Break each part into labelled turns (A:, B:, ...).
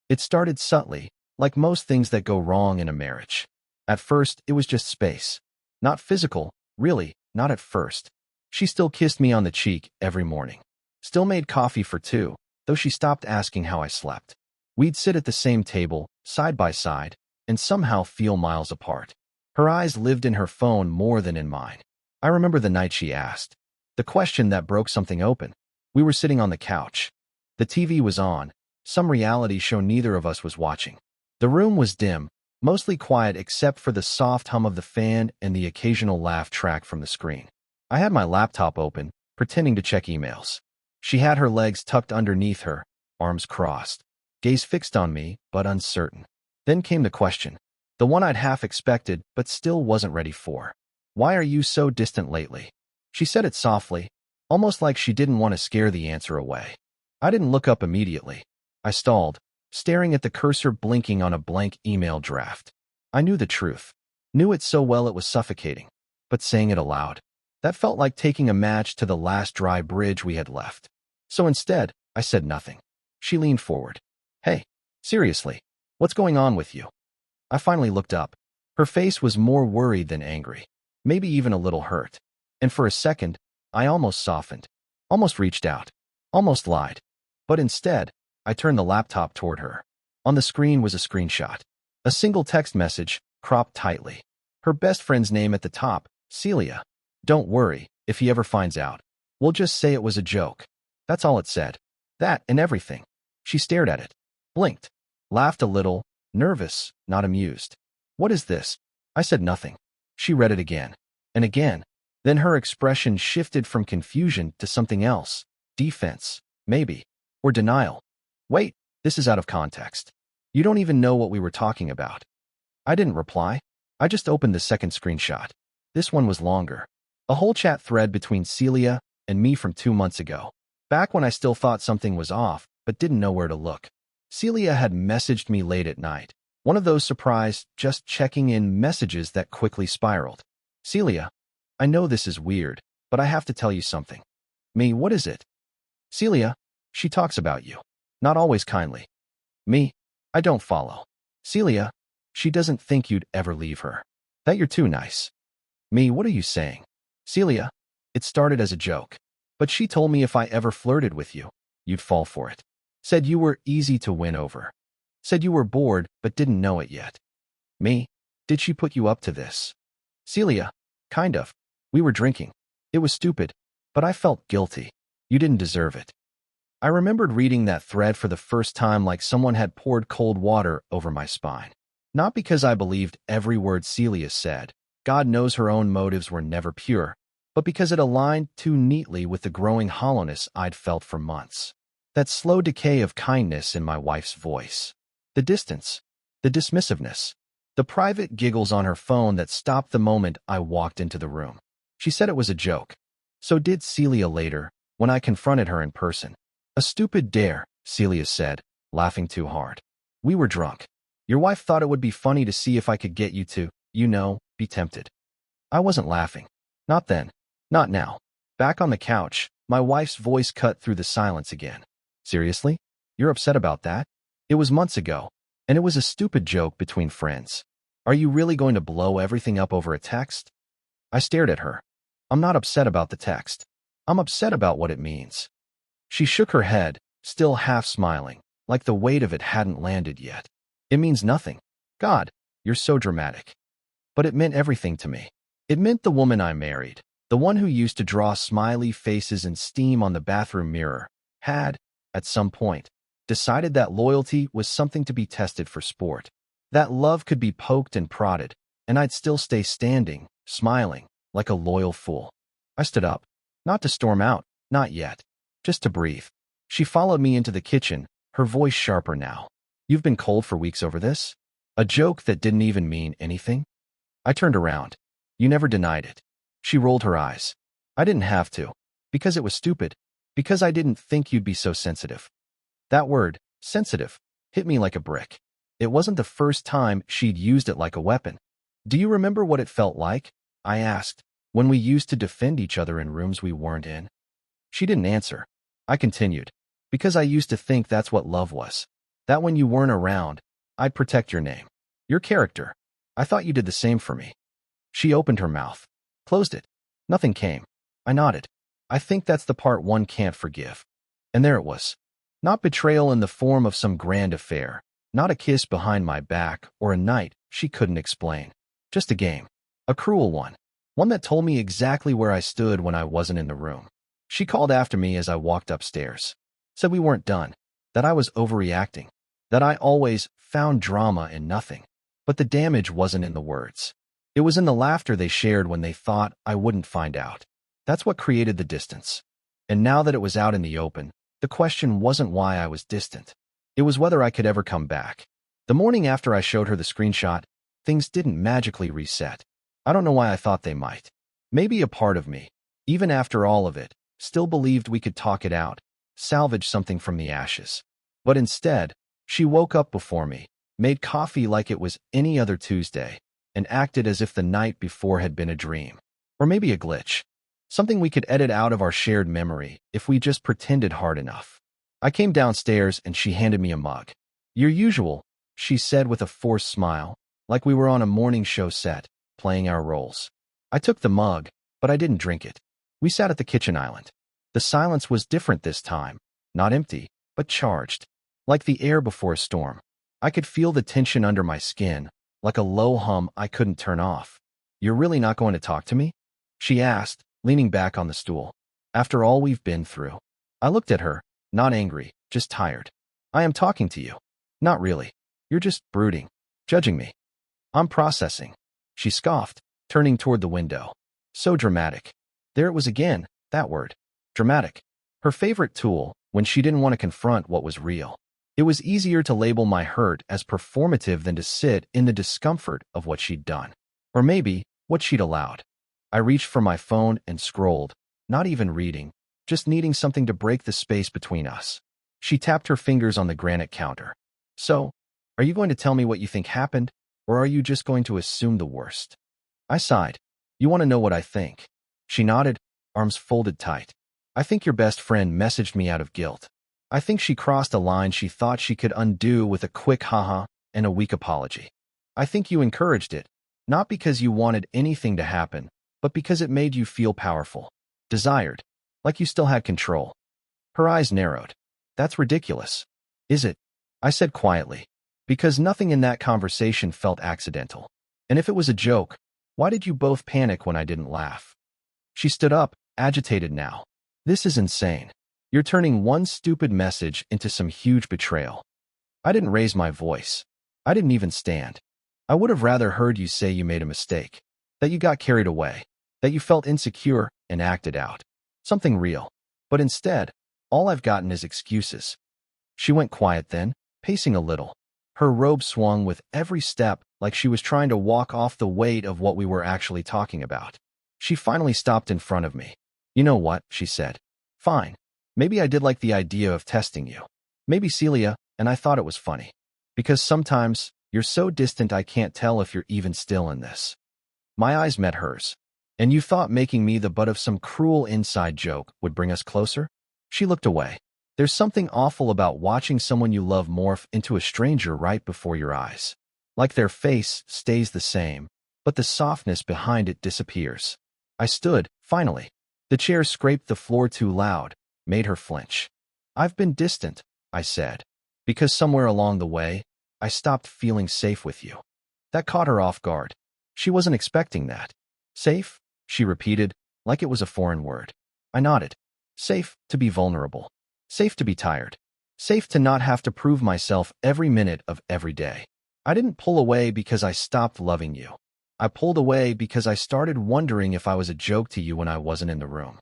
A: It started subtly, like most things that go wrong in a marriage. At first, it was just space. Not physical, really, not at first. She still kissed me on the cheek every morning. Still made coffee for two, though she stopped asking how I slept. We'd sit at the same table, side by side, and somehow feel miles apart. Her eyes lived in her phone more than in mine. I remember the night she asked. The question that broke something open. We were sitting on the couch. The TV was on, some reality show neither of us was watching. The room was dim, mostly quiet except for the soft hum of the fan and the occasional laugh track from the screen. I had my laptop open, pretending to check emails. She had her legs tucked underneath her, arms crossed, gaze fixed on me, but uncertain. Then came the question, the one I'd half expected but still wasn't ready for. Why are you so distant lately? She said it softly, almost like she didn't want to scare the answer away. I didn't look up immediately. I stalled, staring at the cursor blinking on a blank email draft. I knew the truth. Knew it so well it was suffocating. But saying it aloud, that felt like taking a match to the last dry bridge we had left. So instead, I said nothing. She leaned forward. Hey, seriously, what's going on with you? I finally looked up. Her face was more worried than angry, maybe even a little hurt. And for a second, I almost softened, almost reached out, almost lied. But instead, I turned the laptop toward her. On the screen was a screenshot. A single text message, cropped tightly. Her best friend's name at the top, Celia. Don't worry, if he ever finds out. We'll just say it was a joke. That's all it said. That and everything. She stared at it, blinked, laughed a little, nervous, not amused. What is this? I said nothing. She read it again, and again. Then her expression shifted from confusion to something else. Defense, maybe, or denial. Wait, this is out of context. You don't even know what we were talking about. I didn't reply. I just opened the second screenshot. This one was longer. A whole chat thread between Celia and me from 2 months ago. Back when I still thought something was off, but didn't know where to look. Celia had messaged me late at night. One of those surprised, just checking in messages that quickly spiraled. Celia, I know this is weird, but I have to tell you something. Me, what is it? Celia, she talks about you. Not always kindly. Me, I don't follow. Celia, she doesn't think you'd ever leave her. That you're too nice. Me, what are you saying? Celia, it started as a joke. But she told me if I ever flirted with you, you'd fall for it. Said you were easy to win over. Said you were bored but didn't know it yet. Me, did she put you up to this? Celia, kind of. We were drinking. It was stupid, but I felt guilty. You didn't deserve it. I remembered reading that thread for the first time like someone had poured cold water over my spine. Not because I believed every word Celia said. God knows her own motives were never pure, but because it aligned too neatly with the growing hollowness I'd felt for months. That slow decay of kindness in my wife's voice. The distance. The dismissiveness. The private giggles on her phone that stopped the moment I walked into the room. She said it was a joke. So did Celia later, when I confronted her in person. A stupid dare, Celia said, laughing too hard. We were drunk. Your wife thought it would be funny to see if I could get you to, be tempted. I wasn't laughing. Not then. Not now. Back on the couch, my wife's voice cut through the silence again. Seriously? You're upset about that? It was months ago, and it was a stupid joke between friends. Are you really going to blow everything up over a text? I stared at her. I'm not upset about the text. I'm upset about what it means. She shook her head, still half smiling, like the weight of it hadn't landed yet. It means nothing. God, you're so dramatic. But it meant everything to me. It meant the woman I married, the one who used to draw smiley faces and steam on the bathroom mirror, had, at some point, decided that loyalty was something to be tested for sport. That love could be poked and prodded, and I'd still stay standing, smiling, like a loyal fool. I stood up. Not to storm out, not yet. Just to breathe. She followed me into the kitchen, her voice sharper now. You've been cold for weeks over this? A joke that didn't even mean anything? I turned around. You never denied it. She rolled her eyes. I didn't have to. Because it was stupid. Because I didn't think you'd be so sensitive. That word, sensitive, hit me like a brick. It wasn't the first time she'd used it like a weapon. Do you remember what it felt like? I asked, when we used to defend each other in rooms we weren't in. She didn't answer. I continued. Because I used to think that's what love was. That when you weren't around, I'd protect your name. Your character. I thought you did the same for me. She opened her mouth. Closed it. Nothing came. I nodded. I think that's the part one can't forgive. And there it was. Not betrayal in the form of some grand affair. Not a kiss behind my back or a night she couldn't explain. Just a game. A cruel one. One that told me exactly where I stood when I wasn't in the room. She called after me as I walked upstairs. Said we weren't done. That I was overreacting. That I always found drama in nothing. But the damage wasn't in the words. It was in the laughter they shared when they thought I wouldn't find out. That's what created the distance. And now that it was out in the open, the question wasn't why I was distant. It was whether I could ever come back. The morning after I showed her the screenshot, things didn't magically reset. I don't know why I thought they might. Maybe a part of me, even after all of it, still believed we could talk it out, salvage something from the ashes. But instead, she woke up before me, made coffee like it was any other Tuesday, and acted as if the night before had been a dream. Or maybe a glitch. Something we could edit out of our shared memory if we just pretended hard enough. I came downstairs and she handed me a mug. Your usual, she said with a forced smile, like we were on a morning show set, playing our roles. I took the mug, but I didn't drink it. We sat at the kitchen island. The silence was different this time, not empty, but charged, like the air before a storm. I could feel the tension under my skin, like a low hum I couldn't turn off. You're really not going to talk to me? She asked, leaning back on the stool. After all we've been through. I looked at her, not angry, just tired. I am talking to you. Not really. You're just brooding, judging me. I'm processing. She scoffed, turning toward the window. So dramatic. There it was again, that word. Dramatic. Her favorite tool when she didn't want to confront what was real. It was easier to label my hurt as performative than to sit in the discomfort of what she'd done. Or maybe, what she'd allowed. I reached for my phone and scrolled, not even reading, just needing something to break the space between us. She tapped her fingers on the granite counter. So, are you going to tell me what you think happened, or are you just going to assume the worst? I sighed. You want to know what I think? She nodded, arms folded tight. I think your best friend messaged me out of guilt. I think she crossed a line she thought she could undo with a quick haha and a weak apology. I think you encouraged it, not because you wanted anything to happen, but because it made you feel powerful, desired, like you still had control. Her eyes narrowed. That's ridiculous. Is it? I said quietly, because nothing in that conversation felt accidental. And if it was a joke, why did you both panic when I didn't laugh? She stood up, agitated now. This is insane. You're turning one stupid message into some huge betrayal. I didn't raise my voice. I didn't even stand. I would have rather heard you say you made a mistake, that you got carried away, that you felt insecure and acted out. Something real. But instead, all I've gotten is excuses. She went quiet then, pacing a little. Her robe swung with every step like she was trying to walk off the weight of what we were actually talking about. She finally stopped in front of me. You know what, she said. Fine. Maybe I did like the idea of testing you. Maybe Celia, and I thought it was funny. Because sometimes, you're so distant I can't tell if you're even still in this. My eyes met hers. And you thought making me the butt of some cruel inside joke would bring us closer? She looked away. There's something awful about watching someone you love morph into a stranger right before your eyes. Like their face stays the same, but the softness behind it disappears. I stood, finally. The chair scraped the floor too loud, made her flinch. I've been distant, I said, because somewhere along the way, I stopped feeling safe with you. That caught her off guard. She wasn't expecting that. Safe? She repeated, like it was a foreign word. I nodded. Safe to be vulnerable. Safe to be tired. Safe to not have to prove myself every minute of every day. I didn't pull away because I stopped loving you. I pulled away because I started wondering if I was a joke to you when I wasn't in the room.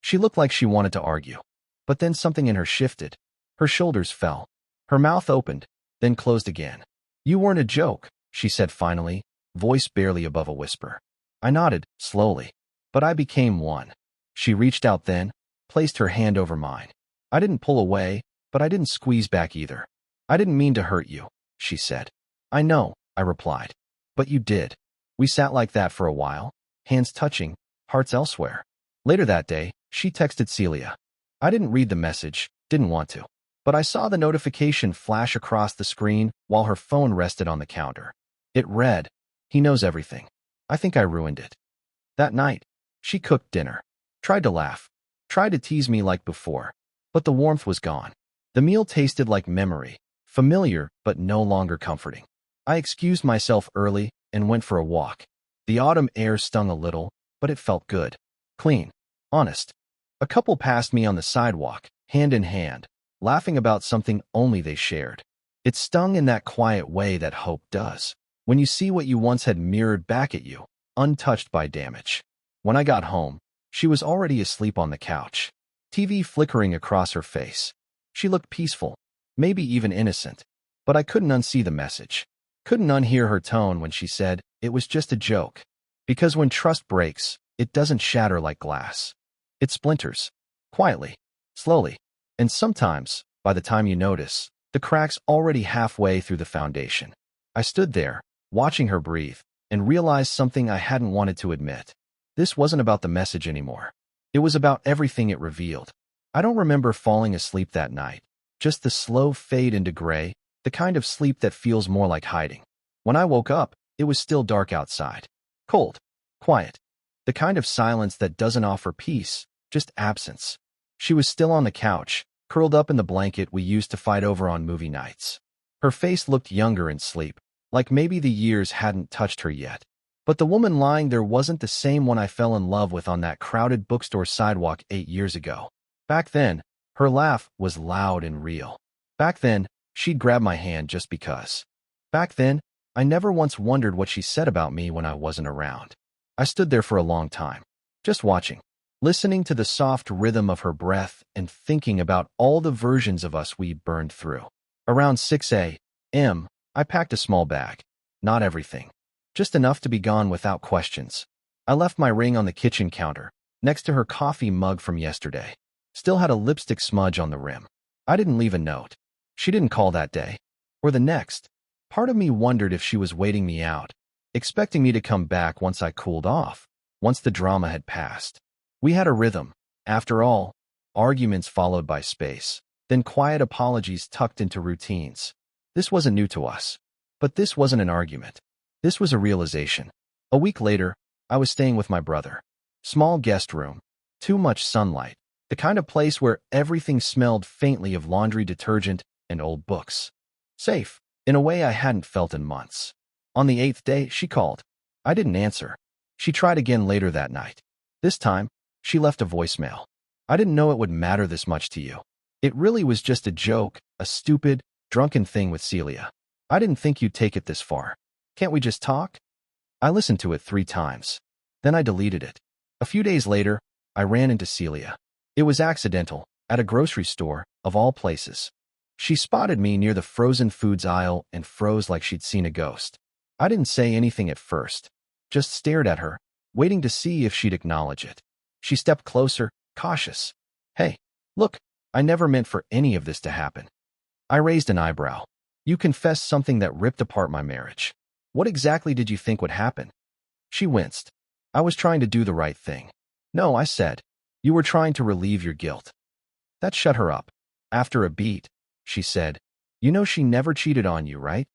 A: She looked like she wanted to argue. But then something in her shifted. Her shoulders fell. Her mouth opened, then closed again. You weren't a joke, she said finally, voice barely above a whisper. I nodded, slowly. But I became one. She reached out then, placed her hand over mine. I didn't pull away, but I didn't squeeze back either. I didn't mean to hurt you, she said. I know, I replied. But you did. We sat like that for a while, hands touching, hearts elsewhere. Later that day, she texted Celia. I didn't read the message, didn't want to. But I saw the notification flash across the screen while her phone rested on the counter. It read, "He knows everything. I think I ruined it." That night, she cooked dinner. Tried to laugh. Tried to tease me like before. But the warmth was gone. The meal tasted like memory. Familiar, but no longer comforting. I excused myself early and went for a walk. The autumn air stung a little, but it felt good. Clean. Honest. A couple passed me on the sidewalk, hand in hand, laughing about something only they shared. It stung in that quiet way that hope does, when you see what you once had mirrored back at you, untouched by damage. When I got home, she was already asleep on the couch, TV flickering across her face. She looked peaceful, maybe even innocent, but I couldn't unsee the message. Couldn't unhear her tone when she said it was just a joke. Because when trust breaks, it doesn't shatter like glass. It splinters. Quietly. Slowly. And sometimes, by the time you notice, the crack's already halfway through the foundation. I stood there, watching her breathe, and realized something I hadn't wanted to admit. This wasn't about the message anymore. It was about everything it revealed. I don't remember falling asleep that night. Just the slow fade into gray, the kind of sleep that feels more like hiding. When I woke up, it was still dark outside. Cold. Quiet. The kind of silence that doesn't offer peace, just absence. She was still on the couch, curled up in the blanket we used to fight over on movie nights. Her face looked younger in sleep, like maybe the years hadn't touched her yet. But the woman lying there wasn't the same one I fell in love with on that crowded bookstore sidewalk 8 years ago. Back then, her laugh was loud and real. Back then, she'd grab my hand just because. Back then, I never once wondered what she said about me when I wasn't around. I stood there for a long time, just watching, listening to the soft rhythm of her breath and thinking about all the versions of us we burned through. Around 6 a.m., I packed a small bag. Not everything. Just enough to be gone without questions. I left my ring on the kitchen counter, next to her coffee mug from yesterday. Still had a lipstick smudge on the rim. I didn't leave a note. She didn't call that day. Or the next. Part of me wondered if she was waiting me out, expecting me to come back once I cooled off, once the drama had passed. We had a rhythm. After all, arguments followed by space, then quiet apologies tucked into routines. This wasn't new to us. But this wasn't an argument. This was a realization. A week later, I was staying with my brother. Small guest room. Too much sunlight. The kind of place where everything smelled faintly of laundry detergent and old books. Safe, in a way I hadn't felt in months. On the 8th day, she called. I didn't answer. She tried again later that night. This time, she left a voicemail. I didn't know it would matter this much to you. It really was just a joke, a stupid, drunken thing with Celia. I didn't think you'd take it this far. Can't we just talk? I listened to it 3 times. Then I deleted it. A few days later, I ran into Celia. It was accidental, at a grocery store, of all places. She spotted me near the frozen foods aisle and froze like she'd seen a ghost. I didn't say anything at first, just stared at her, waiting to see if she'd acknowledge it. She stepped closer, cautious. Hey, look, I never meant for any of this to happen. I raised an eyebrow. You confessed something that ripped apart my marriage. What exactly did you think would happen? She winced. I was trying to do the right thing. No, I said. You were trying to relieve your guilt. That shut her up. After a beat, she said, you know she never cheated on you, right?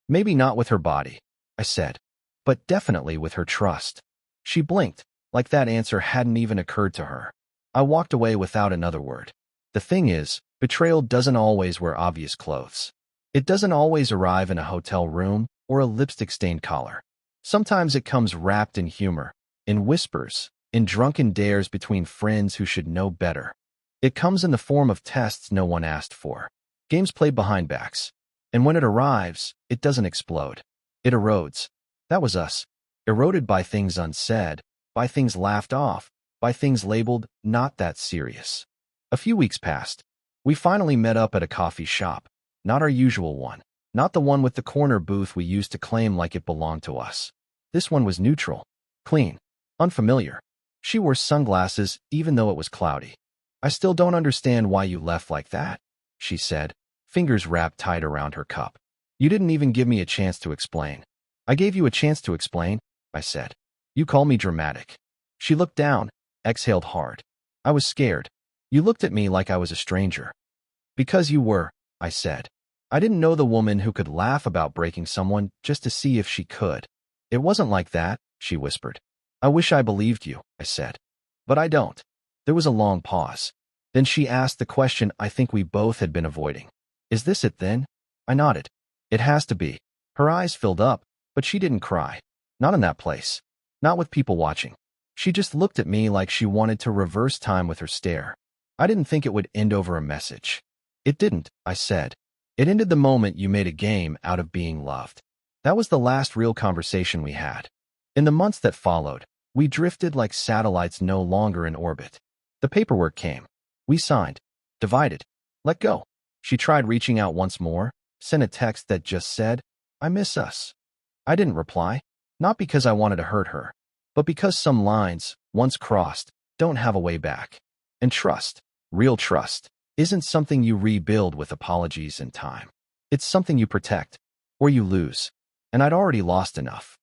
A: Maybe not with her body, I said, but definitely with her trust. She blinked, like that answer hadn't even occurred to her. I walked away without another word. The thing is, betrayal doesn't always wear obvious clothes. It doesn't always arrive in a hotel room or a lipstick-stained collar. Sometimes it comes wrapped in humor, in whispers, in drunken dares between friends who should know better. It comes in the form of tests no one asked for, games played behind backs. And when it arrives, it doesn't explode. It erodes. That was us. Eroded by things unsaid, by things laughed off, by things labeled not that serious. A few weeks passed. We finally met up at a coffee shop. Not our usual one. Not the one with the corner booth we used to claim like it belonged to us. This one was neutral, clean, unfamiliar. She wore sunglasses even though it was cloudy. I still don't understand why you left like that, she said, fingers wrapped tight around her cup. You didn't even give me a chance to explain. I gave you a chance to explain, I said. You call me dramatic. She looked down, exhaled hard. I was scared. You looked at me like I was a stranger. Because you were, I said. I didn't know the woman who could laugh about breaking someone just to see if she could. It wasn't like that, she whispered. I wish I believed you, I said. But I don't. There was a long pause. Then she asked the question I think we both had been avoiding. Is this it then? I nodded. It has to be. Her eyes filled up, but she didn't cry. Not in that place. Not with people watching. She just looked at me like she wanted to reverse time with her stare. I didn't think it would end over a message. It didn't, I said. It ended the moment you made a game out of being loved. That was the last real conversation we had. In the months that followed, we drifted like satellites no longer in orbit. The paperwork came. We signed, divided, let go. She tried reaching out once more, sent a text that just said, I miss us. I didn't reply, not because I wanted to hurt her, but because some lines, once crossed, don't have a way back. And trust, real trust, isn't something you rebuild with apologies and time. It's something you protect, or you lose. And I'd already lost enough.